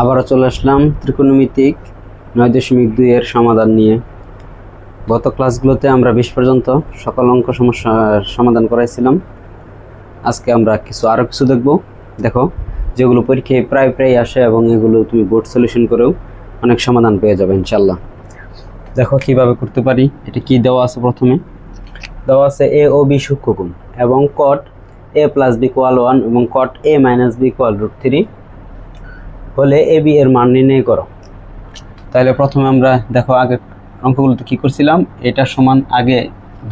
আবারও চলে আসলাম ত্রিকোণমিতিক 9.2 এর সমাধান নিয়ে। গত ক্লাসগুলোতে আমরা 20 পর্যন্ত সকল অঙ্ক সমস্যার সমাধান করাইছিলাম। আজকে আমরা আরও কিছু দেখব। দেখো, যেগুলো পরীক্ষায় প্রায় আসে এবং এগুলো তুমি বোর্ড সলিউশন করেও অনেক সমাধান পেয়ে যাবে ইনশাল্লাহ। দেখো কিভাবে করতে পারি। এটা কি দেওয়া আছে? প্রথমে দেওয়া আছে এ ও বি সূক্ষ্মকোণ এবং cot a + b = 1 এবং cot a - b = √3 হলে এ বি এর মান নির্ণয় করো। তাহলে প্রথমে আমরা দেখো আগে অঙ্কগুলোতে কি করছিলাম, এটা সমান আগে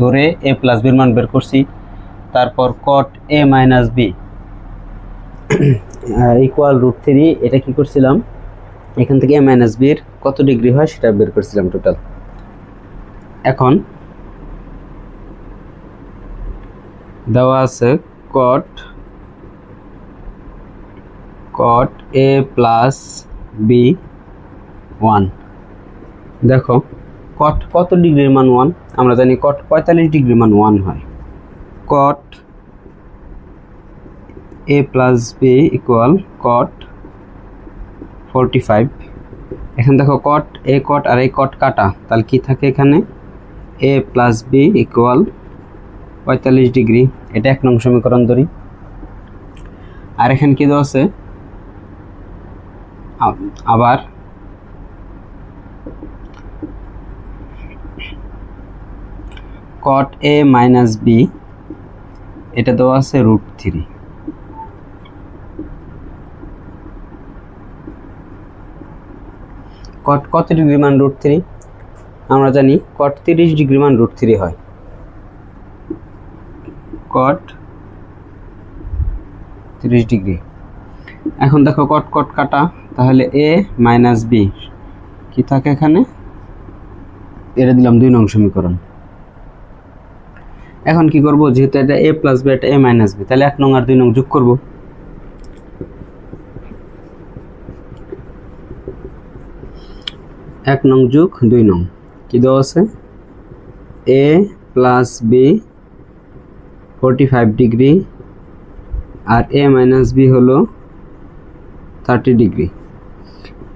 ধরে a + b এর মান বের করছি, তারপর cot a - b = √3 এটা কি করছিলাম, এখান থেকে a - b এর কত ডিগ্রি হয় সেটা বের করছিলাম টোটাল। এখন দেওয়া আছে cot a + b 1। দেখো cot কত ডিগ্রির মান 1, আমরা জানি cot 45 ডিগ্রির মান 1 হয়। cot a + b = cot 45। এখন দেখো cot আর এই cot কাটা, তাহলে কি থাকে এখানে a + b = 45 ডিগ্রি। এটা 1 নং সমীকরণ ধরি। আর এখানে কি দেওয়া আছে, আবার cot a - b এটা দেওয়া আছে √3। cot কত ডিগ্রি মান √3? আমরা জানি cot 30 ডিগ্রি মান √3 হয়। cot 30 degree. এখন দেখো cot কাটা, তাহলে a - b কি থাকে এখানে, এটা দিলাম 2 নং সমীকরণ। এখন কি করব, যেহেতু এটা a + b এটা a - b, তাহলে 1 নং আর 2 নং যোগ করব। 1 নং যোগ 2 নং কি দেওয়া আছে, a + b 45 ডিগ্রি আর a - b হলো 30 ডিগ্রি।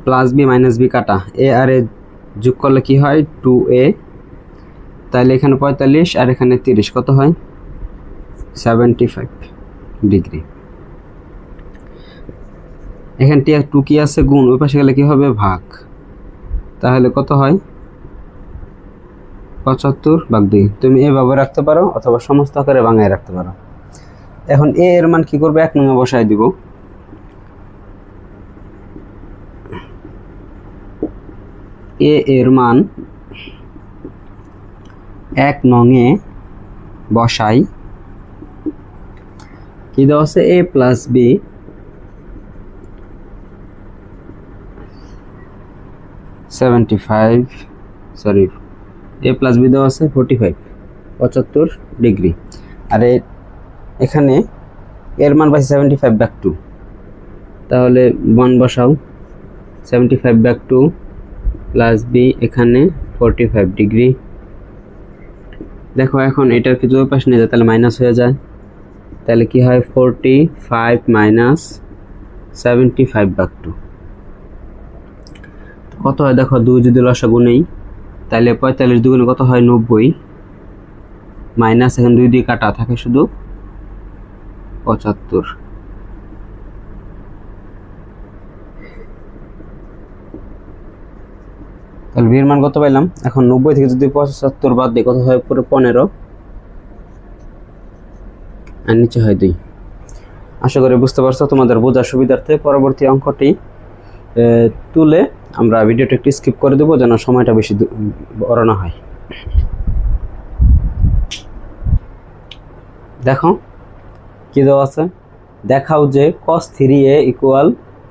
+b - b কাটা, a আর a যোগ করলে কি হয় 2a, তাহলে এখানে 45 আর এখানে 30 কত হয় 75 ডিগ্রি। এখানে 2 কি আছে গুণ, ওই পাশে গেলে কি হবে ভাগ, তাহলে কত হয় 75/2। তুমি এভাবে রাখতে পারো অথবা সমস্ত আকারে ভাঙায় রাখতে পারো। এখন a এর মান কি করবে, 1 নং বসায় দিব। a এর মান 1 নং এ বসাই, কি দেওয়া আছে a + b a + b দেওয়া আছে 75 ডিগ্রি। আর এখানে এর মান পাইছি 75/2, তাহলে 1 বসাও, 75/2 + b এখানে 45 ডিগ্রি। দেখো এখন এটার কিছু পাশে নিয়ে যায়, তাহলে মাইনাস হয়ে যায়, তাহলে কি হয় 45 - 75/2 কত হয়, দেখো 2 যদি লসাগু নেই তাহলে 45 দুগুণে কত হয় 90, মাইনাস এখন 2 দিয়ে কাটা থাকে শুধু 75। তাহলে v এর মান কত পাইলাম, এখন 90 থেকে যদি 75 বাদ দিই কত হয়, পুরো 15 আর নিচে হয় 2। আশা করি বুঝতে পারছো। তোমাদের বোঝার সুবিধার্থে পরবর্তী অঙ্কটি তুলে আমরা ভিডিওটা একটু স্কিপ করে দেবো, যেন সময়টা বেশি বড় না হয়। দেখো কি দেওয়া আছে, দেখাও যে cos 3a =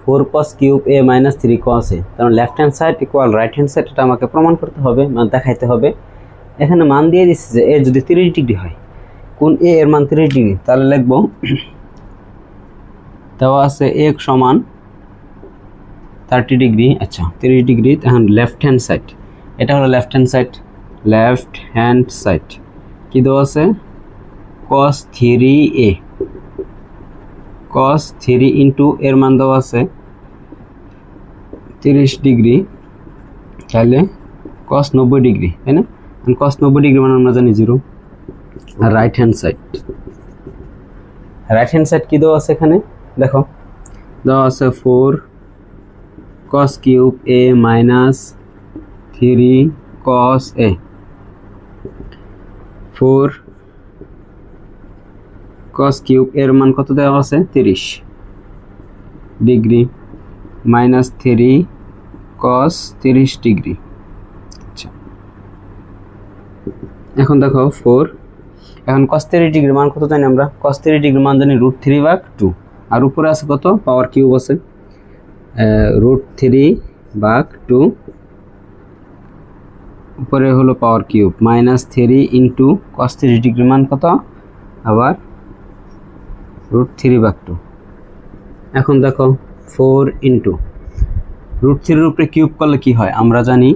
4 cos cube a - 3 cos a, কারণ left hand side = right hand side, এটা আমাকে প্রমাণ করতে হবে, মানে দেখাইতে হবে। এখানে মান দিয়ে দিচ্ছে যে a যদি 30 ডিগ্রি হয়, কোন a এর মান 30 ডিগ্রি, তাহলে লিখব দেওয়া আছে a সমান 30 ডিগ্রি। আচ্ছা 30 ডিগ্রি, এখন লেফট হ্যান্ড সাইড, এটা হলো লেফট হ্যান্ড সাইড কি দেওয়া আছে cos 3a cos 3 ইন্টু এর মান দেওয়া আছে 30 ডিগ্রি, তাহলে cos 90 ডিগ্রি, তাই না? cos 90 ডিগ্রি মানে আমরা জানি 0। আর রাইট হ্যান্ড সাইড কি দেওয়া আছে এখানে? দেখো দেওয়া আছে 4 cos cube a minus 3 cos a। 4 cos cube এর মান কত দেওয়া আছে? 30 ডিগ্রি মাইনাস 3 cos 30 ডিগ্রি। আচ্ছা, এখন দেখো 4, এখন cos 30 ডিগ্রি মান কত জানি আমরা? cos 30 ডিগ্রি মান জানি √3/2, আর উপরে আছে কত? পাওয়ার কিউব আছে √3/2, উপরে হলো power cube minus 3 into cos 30 degree মান কত? আবার √3/2। এখন দেখো 4 ইন্টু √3 এর উপরে কিউব করলে কি হয় আমরা জানি।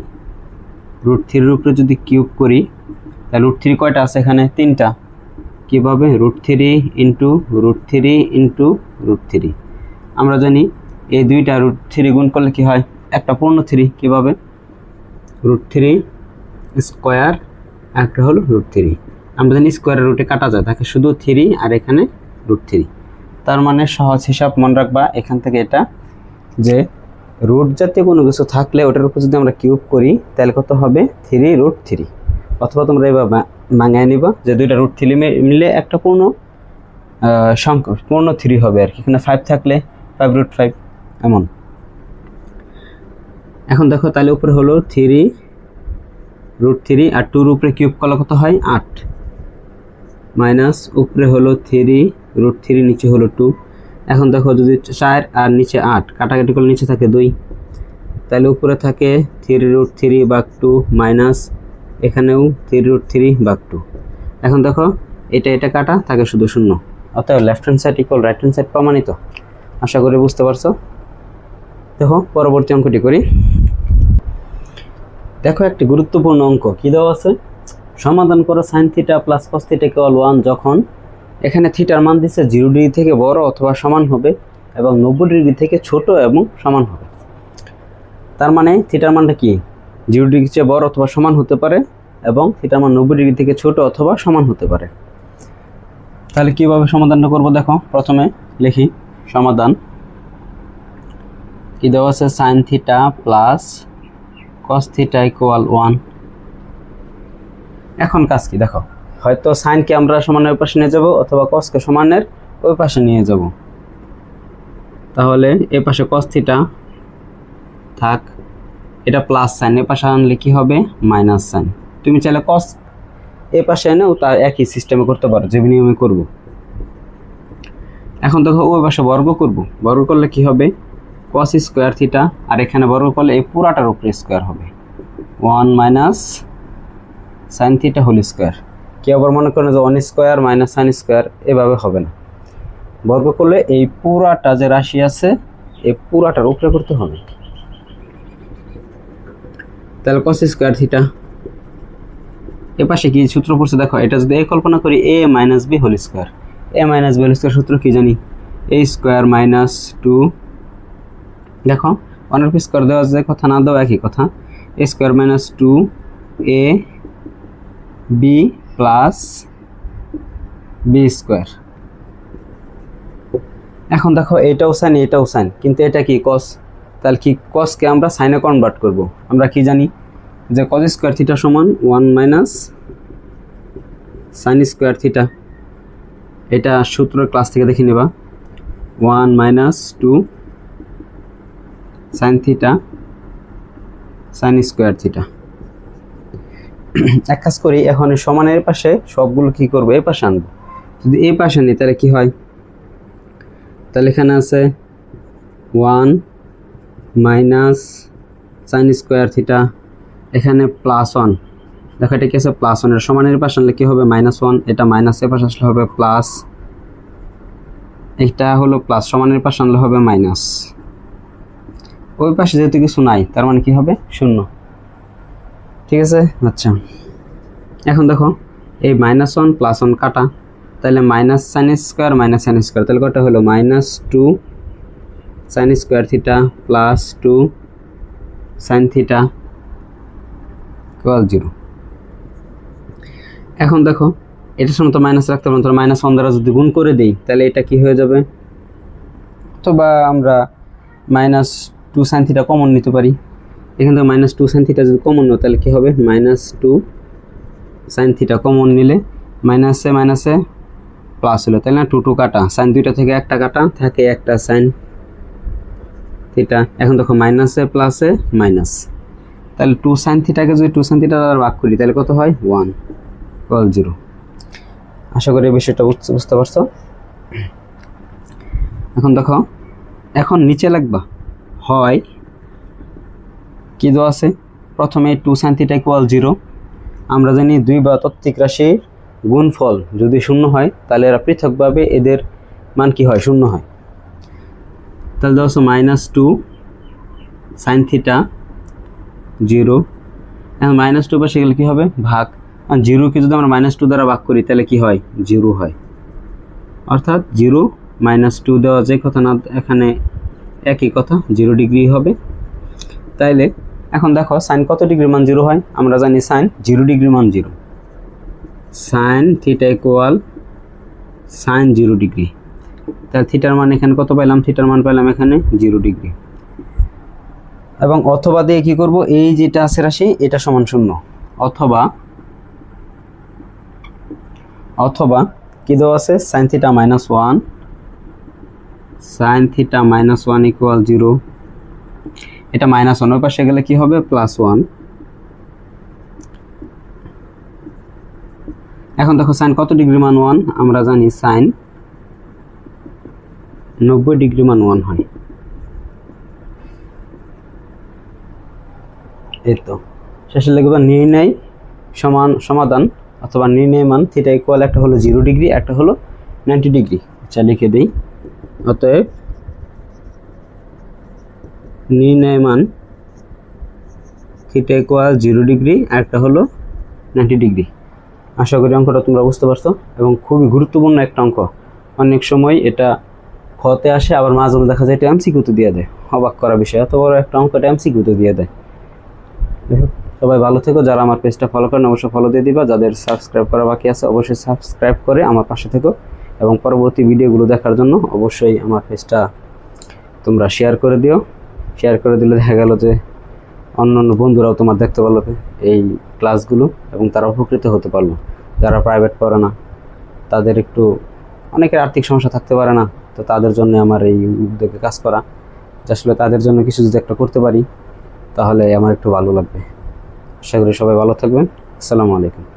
√3 এর উপরে যদি কিউব করি তাহলে √3 কয়টা আছে এখানে? 3টা। কিভাবে? √3 ইন্টু √3 ইন্টু √3। আমরা জানি এই দুইটা √3 গুণ করলে কি হয়? একটা পূর্ণ 3। কিভাবে? √3 স্কোয়ার, একটা হলো √3। আমরা জানি স্কোয়ারের রুটে কাটা যায়, থাকে শুধু 3 আর এখানে √3। তার মানে সহজ হিসাব মনে রাখবা এখান থেকে এটা, যে রুট জাতীয় কোনো কিছু থাকলে ওটার উপর যদি আমরা কিউব করি তাহলে কত হবে? 3√3। অথবা তোমরা এভাবে ভাঙায় নিবা যে দুইটা √3 মিলে একটা পূর্ণ সংখ্যা, পূর্ণ 3 হবে আর কি। এখানে 5 থাকলে 5√5 এমন। এখন দেখো তাহলে উপরে হলো 3√3 আর 2 উপরে কিউব করলে কত হয়? 8 মাইনাস উপরে হলো 3√3, নিচে হলো 2। এখন দেখো যদি 4 আর নিচে 8 কাটাকাটি করলে নিচে থাকে 2, তাহলে উপরে থাকে 3√3/2 মাইনাস এখানেও 3√3/2। এখন দেখো এটা কাটা থাকে শুধু 0। অতএব left hand side equal right hand side প্রমাণিত। আশা করি বুঝতে পারছো। দেখো পরবর্তী অঙ্কটি করি। দেখো একটি গুরুত্বপূর্ণ অঙ্ক কি দেওয়া আছে? সমাধান করো sin θ প্লাস cos θ = 1 যখন এখানে থিটার মান দিচ্ছে 0 ডিগ্রি থেকে বড় অথবা সমান হবে এবং 90 ডিগ্রি থেকে ছোট এবং সমান হবে। তার মানে থিটার মানটা কি? 0 ডিগ্রি চেয়ে বড় অথবা সমান হতে পারে এবং থিটার মান 90 ডিগ্রি থেকে ছোট অথবা সমান হতে পারে। তাহলে কিভাবে সমাধানটা করব? দেখো প্রথমে লিখি সমাধান। কি দেওয়া আছে? sin θ plus cos θ = 1। এখন কাজ কি? দেখো হয়তো সাইনকে আমরা সমানের ওই পাশে নিয়ে যাব অথবা কসকে সমানের ওই পাশে নিয়ে যাব। তাহলে এই পাশে cos θ থাক, এটা প্লাস সাইন, এ পাশে আনলে কি হবে? Minus sine. তুমি চাইলে cos এই পাশে এনেও তার একই সিস্টেমে করতে পারো, যে নিয়মে করব। এখন দেখো ওই পাশে বর্গ করব, বর্গ করলে কি হবে? cos স্কয়ার θ, আর এখানে বর্গ করলে এই পুরাটার উপরে স্কয়ার হবে 1 মাইনাস sin θ হোল স্কয়ার। কি আবার মনে করেন যে 1 স্কয়ার মাইনাস sin স্কয়ার, এভাবে হবে না। বর্গ করলে এই পুরাটা যে রাশি আছে এই পুরাটার উপরে করতে হবে। তাহলে cos স্কয়ার θ, এ পাশে কি সূত্র পড়ছে দেখো, এটা যদি এই কল্পনা করি a minus b whole square. a minus b whole square সূত্র কি জানি? a স্কয়ার মাইনাস 2, দেখো 1 এর স্কয়ার দেওয়া যায়, কথা না দেওয়া একই কথা। a square minus 2a b plus b square. এখন দেখো এটাও সাইন এটাও সাইন, কিন্তু এটা কি cos। তাহলে কি cosকে আমরা সাইনে কনভার্ট করব। আমরা কি জানি যে cos স্কয়ার θ সমান 1 মাইনাস sin স্কয়ার θ। এটা সূত্র ক্লাস থেকে দেখে নেবা। 1 মাইনাস 2 sin θ sin স্কয়ার θ। এক কাজ করি, এখন সমানের পাশে সবগুলো কি করব? এই পাশে আনবো। যদি এই পাশে নিই তাহলে কি হয়? তাহলে এখানে আছে 1 মাইনাস sin স্কয়ার θ, এখানে প্লাস 1। দেখো এটা কি আছে? প্লাস 1। এর সমানের পাশে আনলে কি হবে? -1। এটা মাইনাস এর পাশে আসলে হবে প্লাস, এটা হলো প্লাস, সমানের পাশে আনলে হবে মাইনাস। ওই পাশে যেহেতু কিছু নাই তার মানে কি হবে? 0। ঠিক আছে? আচ্ছা, এখন দেখো এই -1 প্লাস 1 কাটা, তাহলে minus sin square minus sin square, তাহলে কত হলো? -2 sin square θ plus 2 sine theta equal 0। এখন দেখো এটার সময় তো মাইনাস রাখতে পারবো, তোমরা -1 দ্বারা যদি গুণ করে দেই তাহলে এটা কি হয়ে যাবে, অথবা আমরা -2 সাইন থিটা কমন নিতে পারি। এখান থেকে -2 সাইন থিটা যদি কমন নাও তাহলে কি হবে, -2 সাইন থিটা কমন নিলে মাইনাসে মাইনাসে প্লাস হলো, তাই না? 2 2 কাটা, সাইন দুইটা থেকে একটা কাটা, থাকে একটা সাইন থিটা। এখন দেখো মাইনাসে প্লাসে মাইনাস, তাহলে 2 সাইন থিটাকে যদি 2 সাইন থিটা দ্বারা ভাগ করি তাহলে কত হয়, 1 ইকুয়াল 0। আশা করি এই বিষয়টা বুঝতে পারছো। এখন দেখো, এখন নিচে লাগবা হয় কি দেওয়া আছে, প্রথমে 2 সাইন থিটা ইকুয়াল 0। আমরা জানি দুই বা তত্ত্বিক রাশির গুণফল যদি শূন্য হয় তাহলে এরা পৃথকভাবে এদের মান কি হয়, শূন্য হয়। তাহলে দেওয়া আছে -2 সাইন থিটা 0। এখন -2 পাশে গেলে কি হবে, ভাগ, আর 0কে যদি আমরা -2 দ্বারা ভাগ করি তাহলে কি হয়, 0 হয়। অর্থাৎ 0 -2 দেওয়া যায় কথা না, এখানে একই কথা, 0 ডিগ্রি হবে। তাইলে এখন দেখো সাইন কত ডিগ্রি মান 0 হয়, আমরা জানি সাইন 0 ডিগ্রি মান 0, sine theta equal sine 0 degree. তাহলে থিটার মান এখানে কত পাইলাম, থিটার মান পাইলাম এখানে 0 ডিগ্রি। এবং অথবা দিয়ে কি করব, এই যেটা আছে রাশি এটা সমান 0, অথবা কি দেওয়া আছে, sine theta -1, sine theta -1 equal 0। এটা -1 ওই পাশে গেলে কি হবে, +1। এখন দেখো সাইন কত ডিগ্রি মান 1, আমরা জানি সাইন 90 ডিগ্রি মান 1 হয়। এই তো শেষে লিখব নির্ণয় সমাধান অথবা নির্ণয় মান থিটা ইকুয়াল, একটা হলো 0 ডিগ্রি, একটা হলো 90 ডিগ্রি। আচ্ছা লিখে দেই, অতএব নির্ণয় মান থিটা ইকুয়াল 0 ডিগ্রি, একটা হলো 90 ডিগ্রি। আশা করি অঙ্কটা তোমরা বুঝতে পারছো, এবং খুবই গুরুত্বপূর্ণ একটা অঙ্ক। অনেক সময় এটা খতে আসে, আবার মাঝে মাঝে দেখা যায় এটা এমসিকিউতে দিয়ে দেয়। অবাক করা বিষয়, এত বড় একটা অঙ্কটা এমসিকিউতে দিয়ে দেয়। সবাই ভালো থেকো, যারা আমার পেজটা ফলো করেন অবশ্যই ফলো দিয়ে দিবা, যাদের সাবস্ক্রাইব করা বাকি আছে অবশ্যই সাবস্ক্রাইব করে আমার পাশে থেকো, এবং পরবর্তী ভিডিওগুলো দেখার জন্য অবশ্যই আমার পেজটা তোমরা শেয়ার করে দিও। শেয়ার করে দিলে দেখা গেল যে অন্যান্য বন্ধুরাও তোমার দেখতে পারলো এই ক্লাসগুলো, এবং তারা উপকৃত হতে পারলো। যারা প্রাইভেট পড়ে না, তাদের একটু অনেকের আর্থিক সমস্যা থাকতে পারে না, তো তাদের জন্য আমার এই উদ্যোগে কাজ করা, আসলে তাদের জন্য কিছু যদি একটা করতে পারি তাহলে আমার একটু ভালো লাগবে। আশা করি সবাই ভালো থাকবেন। আসসালামু আলাইকুম।